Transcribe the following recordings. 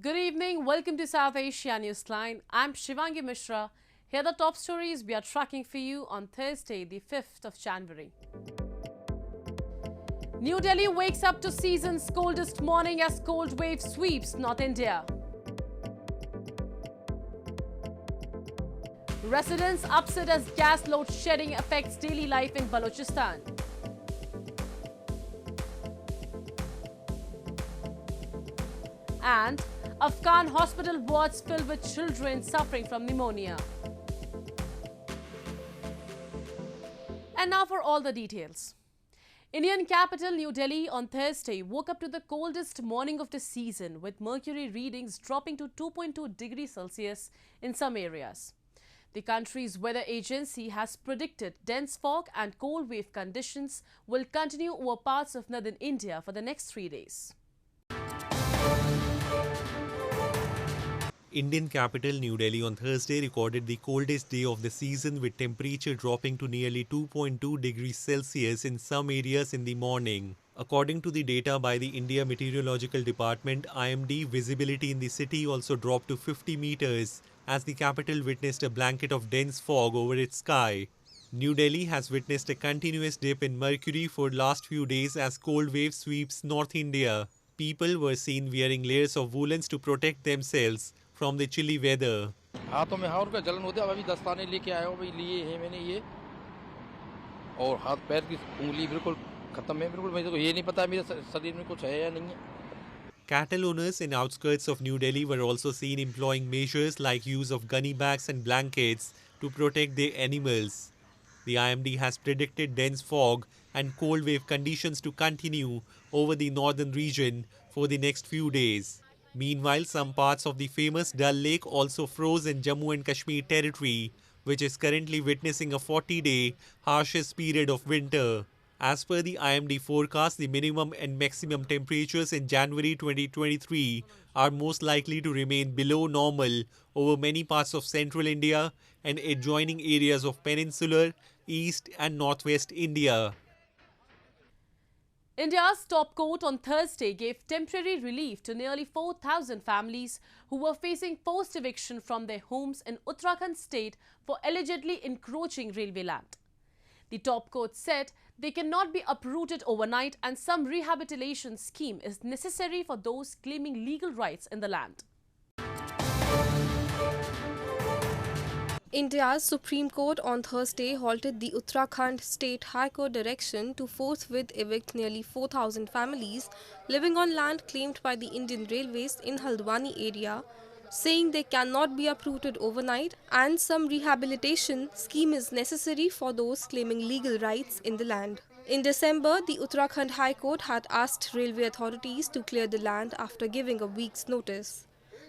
Good evening. Welcome to South Asia Newsline. I'm Shivangi Mishra. Here are the top stories we are tracking for you on Thursday, the 5th of January. New Delhi wakes up to season's coldest morning as cold wave sweeps North India. Residents upset as gas load shedding affects daily life in Balochistan. And Afghan hospital wards filled with children suffering from pneumonia. And now for all the details. Indian capital New Delhi on Thursday woke up to the coldest morning of the season, with mercury readings dropping to 2.2 degrees Celsius in some areas. The country's weather agency has predicted dense fog and cold wave conditions will continue over parts of northern India for the next 3 days. Indian capital New Delhi on Thursday recorded the coldest day of the season, with temperature dropping to nearly 2.2 degrees Celsius in some areas in the morning. According to the data by the India Meteorological Department, IMD, visibility in the city also dropped to 50 meters as the capital witnessed a blanket of dense fog over its sky. New Delhi has witnessed a continuous dip in mercury for the last few days as cold wave sweeps North India. People were seen wearing layers of woolens to protect themselves from the chilly weather. हाथों में हाथ का जलन होता है, अभी दस्ताने लेके आया हूं, भाई लिए हैं मैंने ये, और हाथ पैर की उंगली बिल्कुल खत्म है, बिल्कुल मुझे तो ये नहीं पता मेरे शरीर में कुछ है या नहीं है. Cattle owners in outskirts of New Delhi were also seen employing measures like use of gunny bags and blankets to protect their animals. The IMD has predicted dense fog and cold wave conditions to continue over the northern region for the next few days. Meanwhile, some parts of the famous Dal Lake also froze in Jammu and Kashmir territory, which is currently witnessing a 40-day harshest period of winter. As per the IMD forecast, the minimum and maximum temperatures in January 2023 are most likely to remain below normal over many parts of central India and adjoining areas of peninsular, east and northwest India. India's top court on Thursday gave temporary relief to nearly 4,000 families who were facing forced eviction from their homes in Uttarakhand state for allegedly encroaching railway land. The top court said they cannot be uprooted overnight and some rehabilitation scheme is necessary for those claiming legal rights in the land. India's Supreme Court on Thursday halted the Uttarakhand State High Court direction to forthwith evict nearly 4,000 families living on land claimed by the Indian Railways in Haldwani area, saying they cannot be uprooted overnight and some rehabilitation scheme is necessary for those claiming legal rights in the land. In December, the Uttarakhand High Court had asked railway authorities to clear the land after giving a week's notice.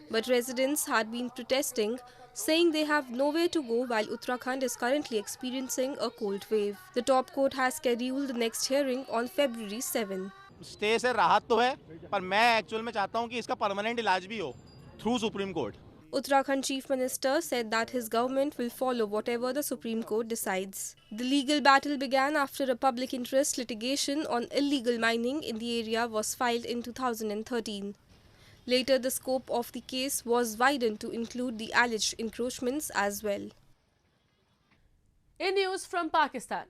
But residents had been protesting, saying they have nowhere to go while Uttarakhand is currently experiencing a cold wave. The top court has scheduled the next hearing on February 7. Stay से राहत तो है, पर मैं actual में चाहता हूं कि इसका परमानेंट इलाज भी हो through supreme court. Uttarakhand Chief Minister said that his government will follow whatever the Supreme Court decides. The legal battle began after a public interest litigation on illegal mining in the area was filed in 2013. Later, the scope of the case was widened to include the alleged encroachments as well. In news from Pakistan,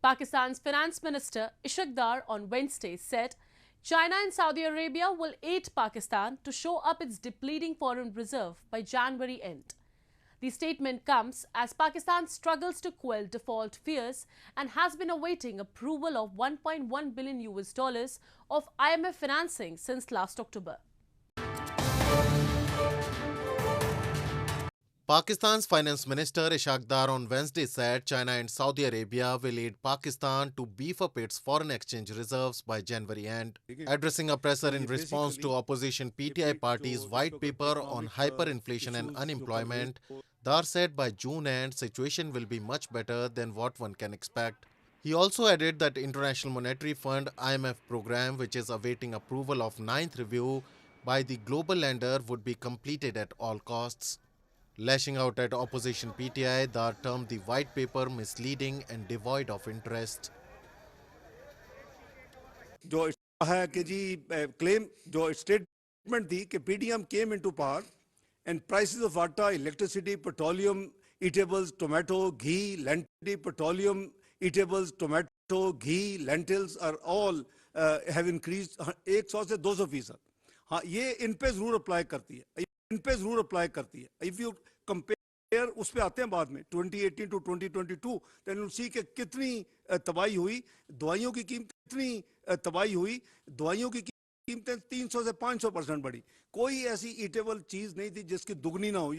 Pakistan's Finance Minister Ishaq Dar on Wednesday said China and Saudi Arabia will aid Pakistan to shore up its depleting foreign reserve by January end. The statement comes as Pakistan struggles to quell default fears and has been awaiting approval of $1.1 billion of IMF financing since last October. Pakistan's Finance Minister Ishaq Dar on Wednesday said China and Saudi Arabia will aid Pakistan to beef up its foreign exchange reserves by January end. Addressing a presser in response to opposition PTI party's white paper on hyperinflation and unemployment, Dar said by June end, situation will be much better than what one can expect. He also added that International Monetary Fund IMF program, which is awaiting approval of 9th review by the global lender, would be completed at all costs. Lashing out at opposition PTI, Dar termed the white paper misleading and devoid of interest. जो है कि जी claim जो state थी कि PDM came into power and prices of atta, electricity, petroleum, eatables, tomato, ghee, lentil, petroleum, eatables, tomato, ghee, lentils are all have increased 100 से 200%. हाँ, ये इन पे जरूर अप्लाई करती है. If you compare, उस पे आते हैं बाद में 2018 to 2022, then you'll see कि कितनी तबाही हुई, दवाइयों की कीमत कितनी तबाही हुई, दवाइयों की कीमतें 300 से 500% बढ़ी. कोई ऐसी ईटेबल चीज नहीं थी जिसकी दुगनी ना हुई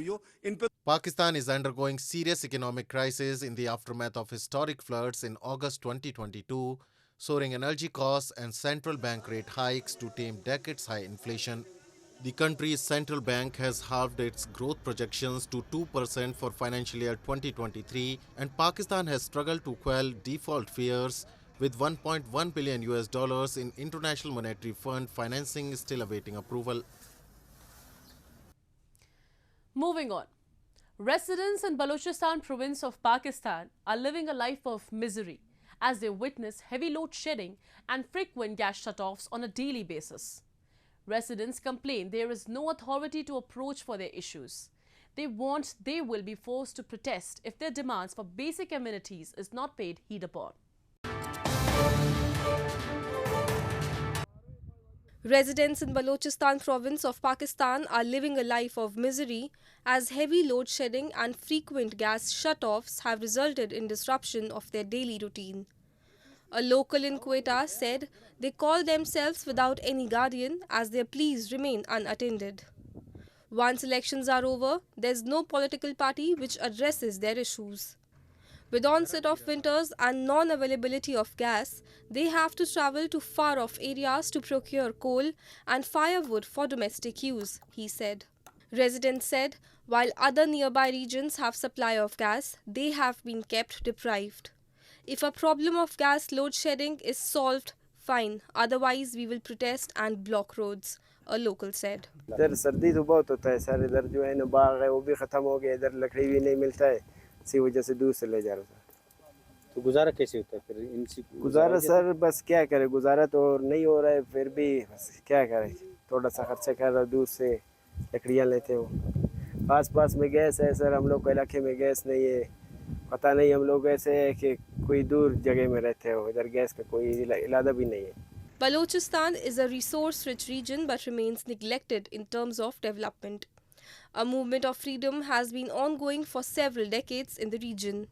हो. इन पे Pakistan is undergoing serious economic crisis in the aftermath of historic floods in August 2022, soaring energy costs and central bank rate hikes to tame decades-high inflation. The country's central bank has halved its growth projections to 2% for financial year 2023, and Pakistan has struggled to quell default fears with $1.1 billion in International Monetary Fund financing still awaiting approval. Moving on. Residents in Balochistan province of Pakistan are living a life of misery as they witness heavy load shedding and frequent gas shutoffs on a daily basis. Residents complain there is no authority to approach for their issues. They want they will be forced to protest if their demands for basic amenities is not paid heed upon. Residents in Balochistan province of Pakistan are living a life of misery as heavy load shedding and frequent gas shutoffs have resulted in disruption of their daily routine. A local in Quetta said they call themselves without any guardian as their pleas remain unattended. Once elections are over, there is no political party which addresses their issues. With onset of winters and non-availability of gas, they have to travel to far-off areas to procure coal and firewood for domestic use, he said. Residents said while other nearby regions have supply of gas, they have been kept deprived. If a problem of gas load shedding is solved, fine. Otherwise, we will protest and block roads, a local said. इधर सर्दी तो बहुत होता है sir. इधर जो है ना बाग है वो भी खत्म हो गया. इधर लकड़ी भी नहीं मिलता है. इसी वजह से दूर से ले जा रहा था. तो गुजारा कैसे होता है फिर इनसे? गुजारा सर बस क्या करे. गुजारा तो नहीं हो रहा है. फिर भी बस क्या करे. थोड़ा सा खर्चा कर रहा. दूर से लकड़ियाँ लेते हो. पास में गैस है सर. हम लोग के इलाके में गैस नहीं है. पता नहीं हम लोग ऐसे है कि कोई दूर जगह में रहते हो. इधर गैस का कोई इलादा भी नहीं है. Balochistan is a resource-rich region but remains neglected in terms of development. A movement of freedom has been ongoing for several decades in the region.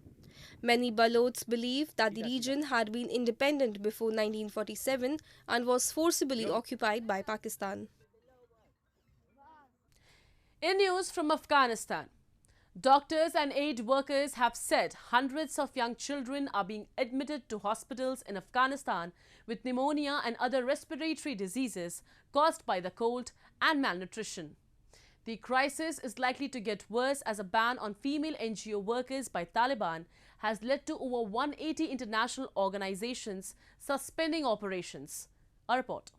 Many Balochs believe that the region had been independent before 1947 and was forcibly occupied by Pakistan. In news from Afghanistan, doctors and aid workers have said hundreds of young children are being admitted to hospitals in Afghanistan with pneumonia and other respiratory diseases caused by the cold and malnutrition. The crisis is likely to get worse as a ban on female NGO workers by Taliban has led to over 180 international organizations suspending operations. A report.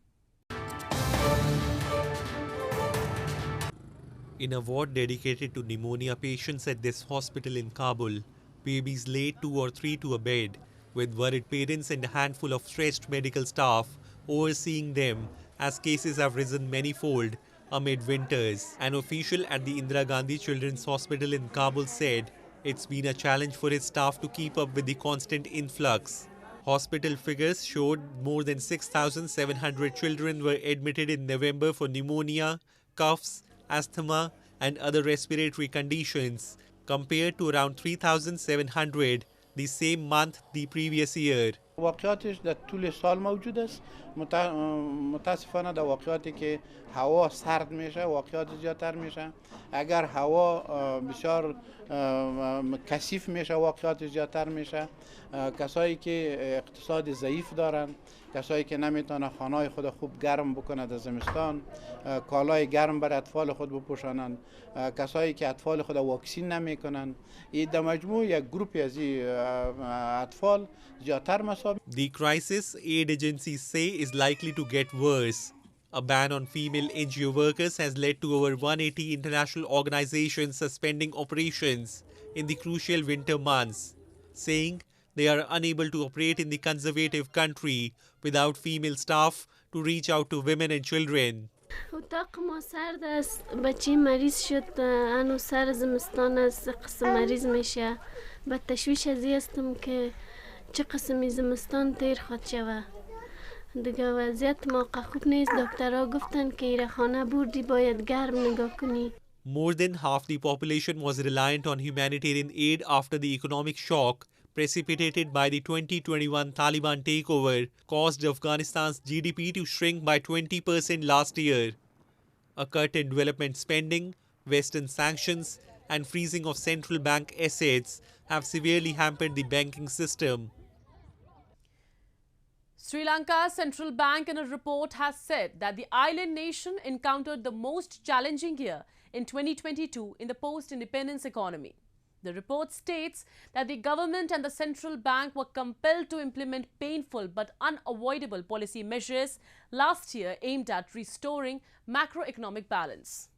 In a ward dedicated to pneumonia patients at this hospital in Kabul, babies lay 2 or 3 to a bed, with worried parents and a handful of stretched medical staff overseeing them as cases have risen many-fold amid winters. An official at the Indira Gandhi Children's Hospital in Kabul said it's been a challenge for its staff to keep up with the constant influx. Hospital figures showed more than 6,700 children were admitted in November for pneumonia, coughs, asthma and other respiratory conditions, compared to around 3,700 the same month the previous year. واقعاتش در طول سال موجود است. متاسفانه در واقعاتی که هوا سرد میشه واقعات زیادتر میشه. اگر هوا بسیار کثیف میشه واقعات زیادتر میشه. کسایی که اقتصاد ضعیف دارن، کسایی که نمیتونن خانه‌های خود خوب گرم بکنن در زمستان، کالای گرم برای اطفال خود بپوشانند، کسایی که اطفال خود واکسین نمیکنن، این در مجموع یک گروپی از اطفال زیادتر مساوی. The crisis, aid agencies say, is likely to get worse. A ban on female NGO workers has led to over 180 international organizations suspending operations in the crucial winter months, saying they are unable to operate in the conservative country without female staff to reach out to women and children. اتاق ما سرد است بچه مریض شد انو سر زمستان است قسم مریض میشه به تشویش ازی هستم که چه قسمی زمستان تیر خود شوه دیگه وضعیت موقع خوب نیست دکترها گفتن که ایره خانه بردی باید گرم نگاه کنی. More than half the population was reliant on humanitarian aid after the economic shock precipitated by the 2021 Taliban takeover caused Afghanistan's GDP to shrink by 20% last year. A cut in development spending, Western sanctions, and freezing of central bank assets have severely hampered the banking system. Sri Lanka's central bank in a report has said that the island nation encountered the most challenging year in 2022 in the post-independence economy. The report states that the government and the central bank were compelled to implement painful but unavoidable policy measures last year aimed at restoring macroeconomic balance.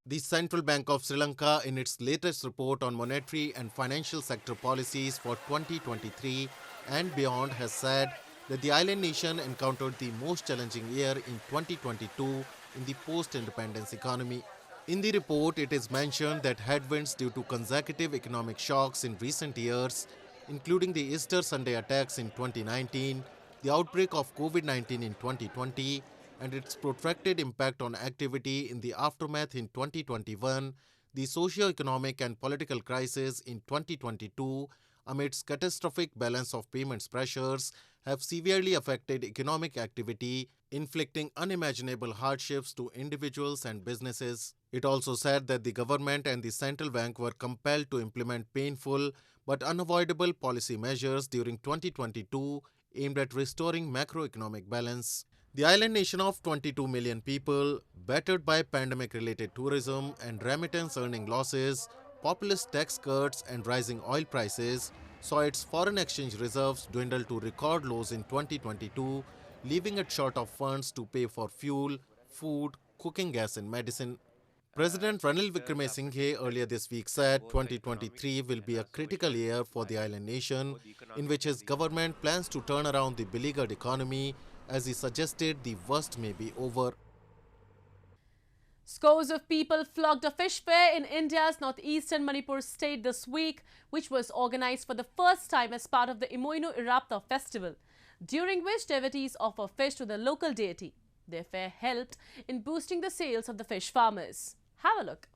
The Central Bank of Sri Lanka, in its latest report on monetary and financial sector policies for 2023 and beyond, has said that the island nation encountered the most challenging year in 2022 in the post-independence economy. In the report, it is mentioned that headwinds due to consecutive economic shocks in recent years, including the Easter Sunday attacks in 2019, the outbreak of COVID-19 in 2020, and its protracted impact on activity in the aftermath in 2021, the socio-economic and political crisis in 2022, amidst catastrophic balance of payments pressures, have severely affected economic activity, inflicting unimaginable hardships to individuals and businesses. It also said that the government and the central bank were compelled to implement painful but unavoidable policy measures during 2022 aimed at restoring macroeconomic balance. The island nation of 22 million people, battered by pandemic-related tourism and remittance earning losses, populist tax cuts and rising oil prices, saw its foreign exchange reserves dwindle to record lows in 2022, leaving it short of funds to pay for fuel, food, cooking gas and medicine. President Ranil Wickremesinghe earlier this week said 2023 will be a critical year for the island nation, in which his government plans to turn around the beleaguered economy. As he suggested, the worst may be over. Scores of people flocked a fish fair in India's northeastern Manipur state this week, which was organized for the first time as part of the Emoinu Iratpa festival, during which devotees offer fish to the local deity. Their fair helped in boosting the sales of the fish farmers. Have a look.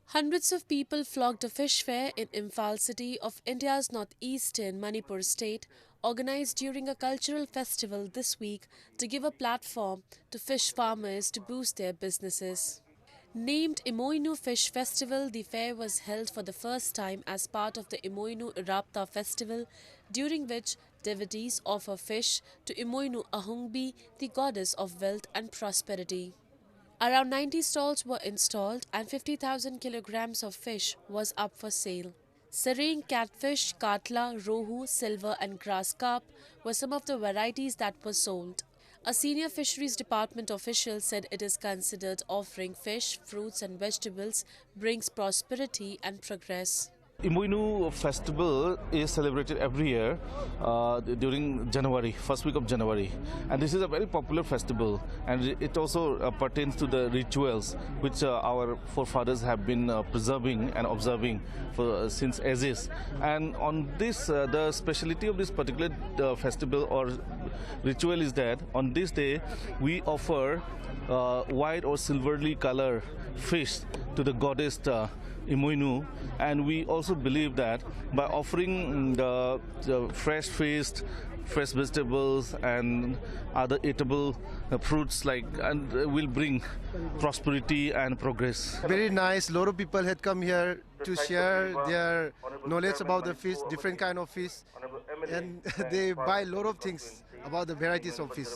Hundreds of people flocked a fish fair in Imphal city of India's northeastern Manipur state, organized during a cultural festival this week to give a platform to fish farmers to boost their businesses. Named Emoinu Fish Festival, the fair was held for the first time as part of the Emoinu Iratpa festival, during which devotees offer fish to Emoinu Ahungbi, the goddess of wealth and prosperity. Around 90 stalls were installed and 50,000 kilograms of fish was up for sale. Sarang, catfish, katla, rohu, silver and grass carp were some of the varieties that were sold. A senior fisheries department official said it is considered offering fish, fruits and vegetables brings prosperity and progress. Emoinu festival is celebrated every year during January, first week of January, and this is a very popular festival, and it also pertains to the rituals which our forefathers have been preserving and observing for since ages. And on this, the speciality of this particular festival or ritual is that on this day we offer white or silverly color fish to the goddess Emoinu, and we also believe that by offering the fresh fish, fresh vegetables and other eatable fruits will bring prosperity and progress. Very nice. A lot of people had come here to share their knowledge about the fish, different kind of fish, and they buy a lot of things about the varieties of fish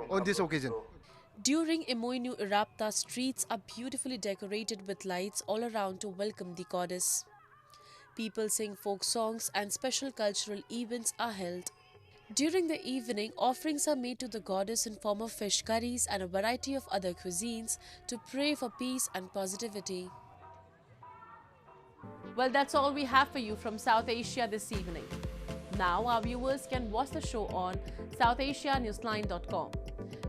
on this occasion. During Emoinu Iratpa, streets are beautifully decorated with lights all around to welcome the goddess. People sing folk songs and special cultural events are held. During the evening, offerings are made to the goddess in form of fish curries and a variety of other cuisines to pray for peace and positivity. Well, that's all we have for you from South Asia this evening. Now, our viewers can watch the show on southasianewsline.com.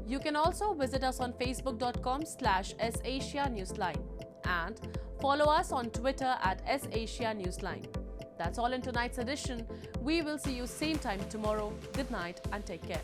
You can also visit us on facebook.com/SAsiaNewsline and follow us on Twitter @SAsiaNewsline. That's all in tonight's edition. We will see you same time tomorrow. Good night and take care.